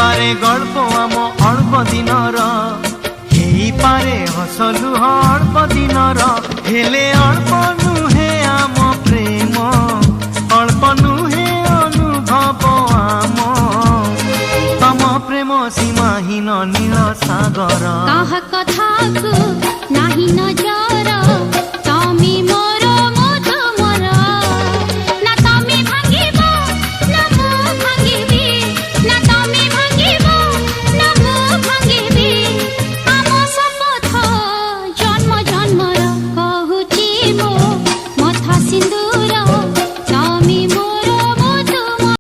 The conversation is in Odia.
ହେଇପାରେ ଗଳ୍ପ ଆମ ଅଳ୍ପ ଦିନର, ହେଇପାରେ ହସଲୁହ ଅଳ୍ପ ଦିନର, ହେଲେ ଅଳ୍ପ ନୁହେଁ ଆମ ପ୍ରେମ, ଅଳ୍ପ ନୁହେଁ ଅନୁଭବ ଆମ। ତମ ପ୍ରେମ ସୀମାହୀନ ନୀଳ ସାଗର। କାହା କଥାକୁ